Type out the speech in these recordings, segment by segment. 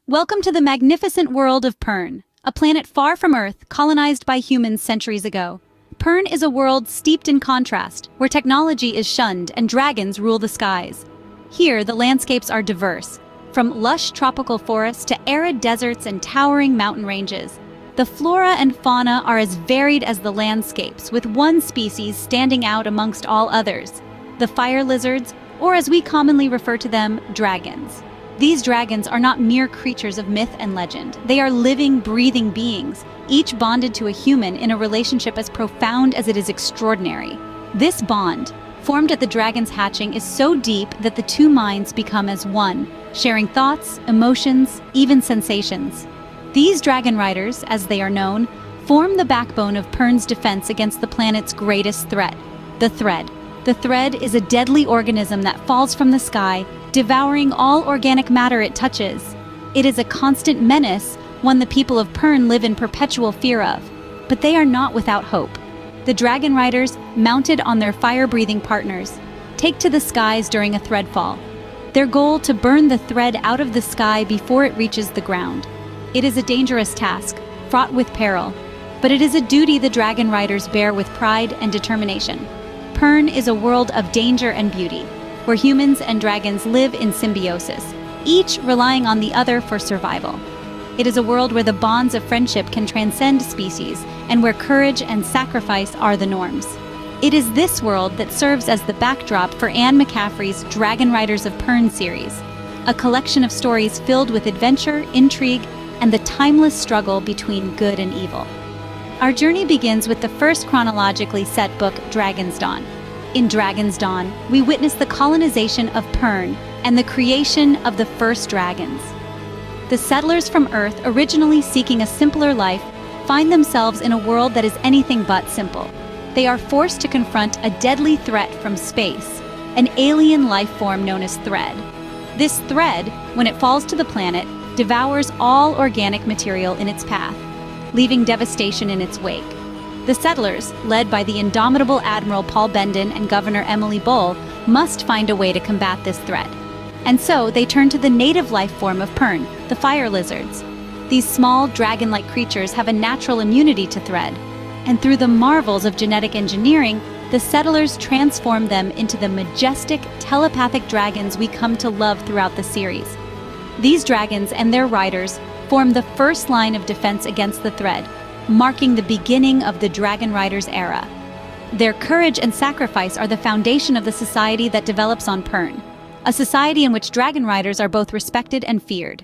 Welcome to the magnificent world of Pern, a planet far from Earth, colonized by humans centuries ago. Pern is a world steeped in contrast, where technology is shunned and dragons rule the skies. Here, the landscapes are diverse, from lush tropical forests to arid deserts and towering mountain ranges. The flora and fauna are as varied as the landscapes, with one species standing out amongst all others: the fire lizards, or as we commonly refer to them, dragons. These dragons are not mere creatures of myth and legend. They are living, breathing beings, each bonded to a human in a relationship as profound as it is extraordinary. This bond, formed at the dragon's hatching, is so deep that the two minds become as one, sharing thoughts, emotions, even sensations. These Dragonriders, as they are known, form the backbone of Pern's defense against the planet's greatest threat, the Thread. The Thread is a deadly organism that falls from the sky, devouring all organic matter it touches. It is a constant menace, one the people of Pern live in perpetual fear of. But they are not without hope. The Dragonriders, mounted on their fire-breathing partners, take to the skies during a threadfall. Their goal to burn the thread out of the sky before it reaches the ground. It is a dangerous task, fraught with peril, but it is a duty the Dragonriders bear with pride and determination. Pern is a world of danger and beauty, where humans and dragons live in symbiosis, each relying on the other for survival. It is a world where the bonds of friendship can transcend species, and where courage and sacrifice are the norms. It is this world that serves as the backdrop for Anne McCaffrey's Dragonriders of Pern series, a collection of stories filled with adventure, intrigue, and the timeless struggle between good and evil. Our journey begins with the first chronologically set book, Dragon's Dawn. In Dragon's Dawn, we witness the colonization of Pern and the creation of the first dragons. The settlers from Earth, originally seeking a simpler life, find themselves in a world that is anything but simple. They are forced to confront a deadly threat from space, an alien life form known as Thread. This Thread, when it falls to the planet, devours all organic material in its path, leaving devastation in its wake. The settlers, led by the indomitable Admiral Paul Bendon and Governor Emily Bull, must find a way to combat this threat. And so they turn to the native life form of Pern, the fire lizards. These small, dragon-like creatures have a natural immunity to Thread, and through the marvels of genetic engineering, the settlers transform them into the majestic, telepathic dragons we come to love throughout the series. These dragons and their riders form the first line of defense against the Thread, marking the beginning of the Dragonriders era. Their courage and sacrifice are the foundation of the society that develops on Pern, a society in which Dragonriders are both respected and feared.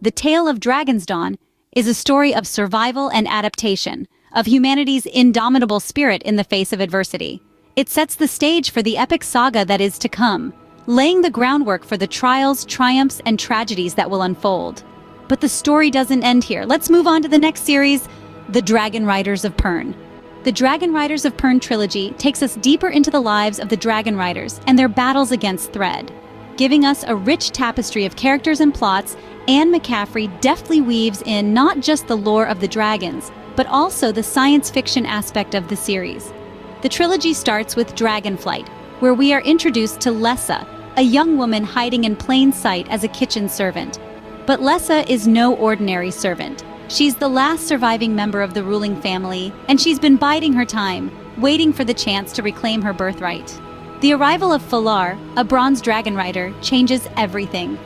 The tale of Dragon's Dawn is a story of survival and adaptation, of humanity's indomitable spirit in the face of adversity. It sets the stage for the epic saga that is to come, laying the groundwork for the trials, triumphs, and tragedies that will unfold. But the story doesn't end here. Let's move on to the next series, the Dragonriders of Pern. The Dragonriders of Pern Trilogy takes us deeper into the lives of the Dragonriders and their battles against Thread. Giving us a rich tapestry of characters and plots, Anne McCaffrey deftly weaves in not just the lore of the dragons, but also the science fiction aspect of the series. The trilogy starts with Dragonflight, where we are introduced to Lessa, a young woman hiding in plain sight as a kitchen servant. But Lessa is no ordinary servant. She's the last surviving member of the ruling family, and she's been biding her time, waiting for the chance to reclaim her birthright. The arrival of Philar, a bronze Dragonrider, changes everything.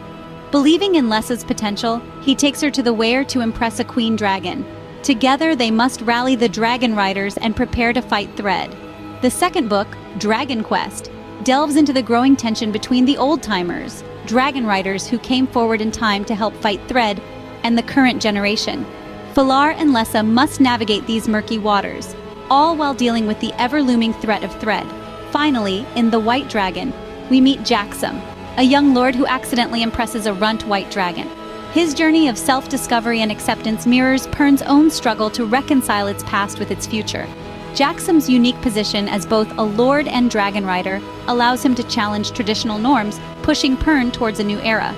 Believing in Lessa's potential, he takes her to the Weir to impress a queen dragon. Together, they must rally the Dragonriders and prepare to fight Thread. The second book, Dragon Quest, delves into the growing tension between the old-timers, Dragonriders who came forward in time to help fight Thread, and the current generation. Philar and Lessa must navigate these murky waters, all while dealing with the ever-looming threat of Thread. Finally, in The White Dragon, we meet Jaxum, a young lord who accidentally impresses a runt white dragon. His journey of self-discovery and acceptance mirrors Pern's own struggle to reconcile its past with its future. Jaxum's unique position as both a lord and Dragonrider allows him to challenge traditional norms, pushing Pern towards a new era.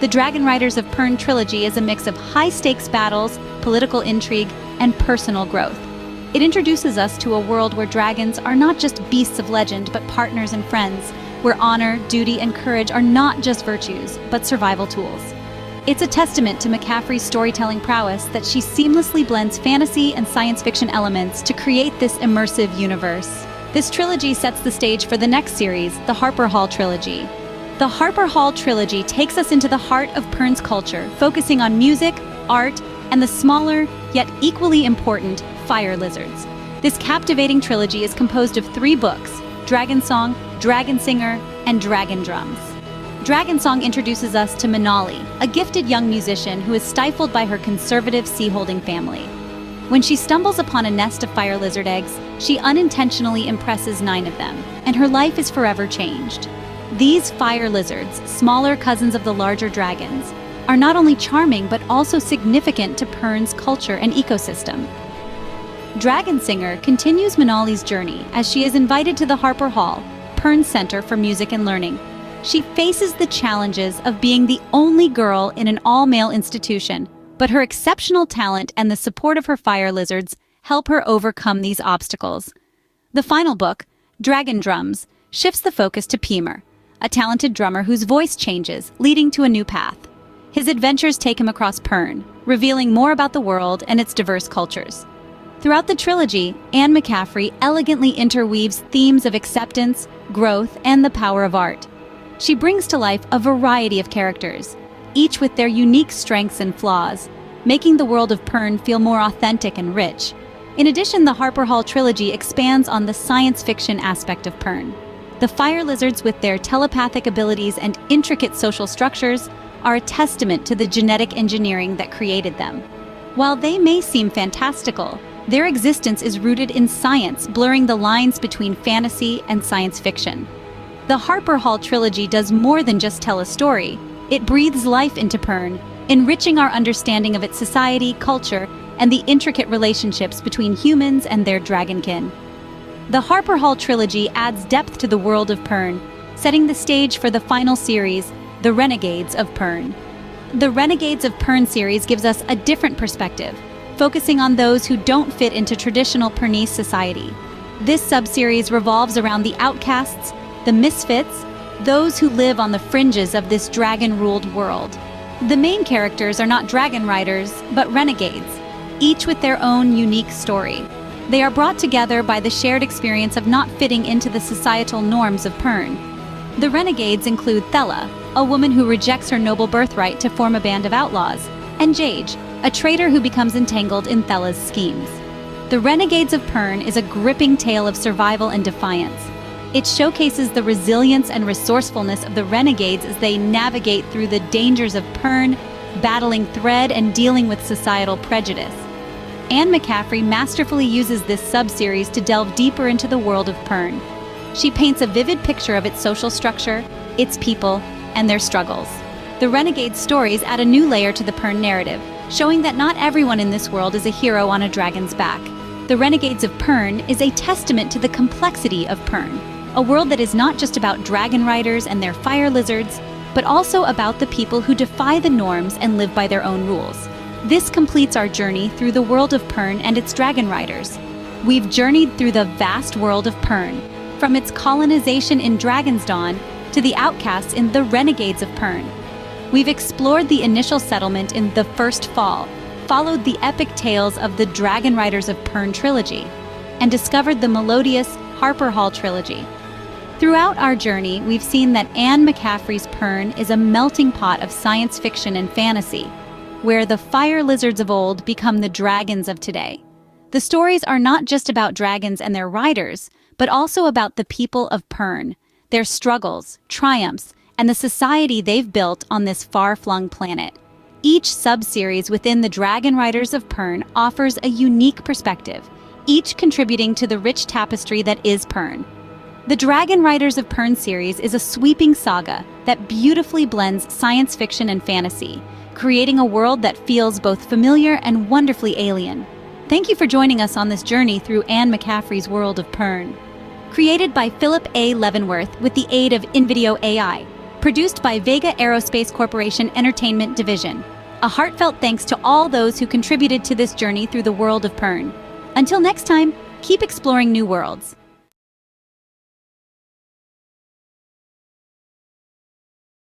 The Dragonriders of Pern trilogy is a mix of high-stakes battles, political intrigue, and personal growth. It introduces us to a world where dragons are not just beasts of legend, but partners and friends, where honor, duty, and courage are not just virtues, but survival tools. It's a testament to McCaffrey's storytelling prowess that she seamlessly blends fantasy and science fiction elements to create this immersive universe. This trilogy sets the stage for the next series, the Harper Hall Trilogy. The Harper Hall Trilogy takes us into the heart of Pern's culture, focusing on music, art, and the smaller, yet equally important, fire lizards. This captivating trilogy is composed of 3 books: Dragon Song, Dragon Singer, and Dragon Drums. Dragon Song introduces us to Manali, a gifted young musician who is stifled by her conservative sea-holding family. When she stumbles upon a nest of fire lizard eggs, she unintentionally impresses 9 of them, and her life is forever changed. These fire lizards, smaller cousins of the larger dragons, are not only charming but also significant to Pern's culture and ecosystem. Dragon Singer continues Manali's journey as she is invited to the Harper Hall, Pern's Center for Music and Learning. She faces the challenges of being the only girl in an all-male institution, but her exceptional talent and the support of her fire lizards help her overcome these obstacles. The final book, Dragon Drums, shifts the focus to Pimer, a talented drummer whose voice changes, leading to a new path. His adventures take him across Pern, revealing more about the world and its diverse cultures. Throughout the trilogy, Anne McCaffrey elegantly interweaves themes of acceptance, growth, and the power of art. She brings to life a variety of characters, each with their unique strengths and flaws, making the world of Pern feel more authentic and rich. In addition, the Harper Hall Trilogy expands on the science fiction aspect of Pern. The fire lizards, with their telepathic abilities and intricate social structures, are a testament to the genetic engineering that created them. While they may seem fantastical, their existence is rooted in science, blurring the lines between fantasy and science fiction. The Harper Hall Trilogy does more than just tell a story. It breathes life into Pern, enriching our understanding of its society, culture, and the intricate relationships between humans and their dragonkin. The Harper Hall Trilogy adds depth to the world of Pern, setting the stage for the final series, the Renegades of Pern. The Renegades of Pern series gives us a different perspective, focusing on those who don't fit into traditional Pernese society. This sub-series revolves around the outcasts, the misfits, those who live on the fringes of this dragon-ruled world. The main characters are not dragon riders, but renegades, each with their own unique story. They are brought together by the shared experience of not fitting into the societal norms of Pern. The renegades include Thela, a woman who rejects her noble birthright to form a band of outlaws, and Jage, a traitor who becomes entangled in Thela's schemes. The Renegades of Pern is a gripping tale of survival and defiance. It showcases the resilience and resourcefulness of the renegades as they navigate through the dangers of Pern, battling thread and dealing with societal prejudice. Anne McCaffrey masterfully uses this sub-series to delve deeper into the world of Pern. She paints a vivid picture of its social structure, its people, and their struggles. The Renegade stories add a new layer to the Pern narrative, showing that not everyone in this world is a hero on a dragon's back. The Renegades of Pern is a testament to the complexity of Pern, a world that is not just about dragon riders and their fire lizards, but also about the people who defy the norms and live by their own rules. This completes our journey through the world of Pern and its dragon riders. We've journeyed through the vast world of Pern, from its colonization in Dragon's Dawn to the outcasts in the Renegades of Pern. We've explored the initial settlement in The First Fall, followed the epic tales of the Dragonriders of Pern trilogy, and discovered the melodious Harper Hall trilogy. Throughout our journey, we've seen that Anne McCaffrey's Pern is a melting pot of science fiction and fantasy, where the fire lizards of old become the dragons of today. The stories are not just about dragons and their riders, but also about the people of Pern, their struggles, triumphs, and the society they've built on this far-flung planet. Each sub-series within the Dragonriders of Pern offers a unique perspective, each contributing to the rich tapestry that is Pern. The Dragonriders of Pern series is a sweeping saga that beautifully blends science fiction and fantasy, creating a world that feels both familiar and wonderfully alien. Thank you for joining us on this journey through Anne McCaffrey's world of Pern. Created by phillipleavenworth with the aid of InVideo AI. Produced by Vega Aerospace Corporation Entertainment Division. A heartfelt thanks to all those who contributed to this journey through the world of Pern. Until next time, keep exploring new worlds.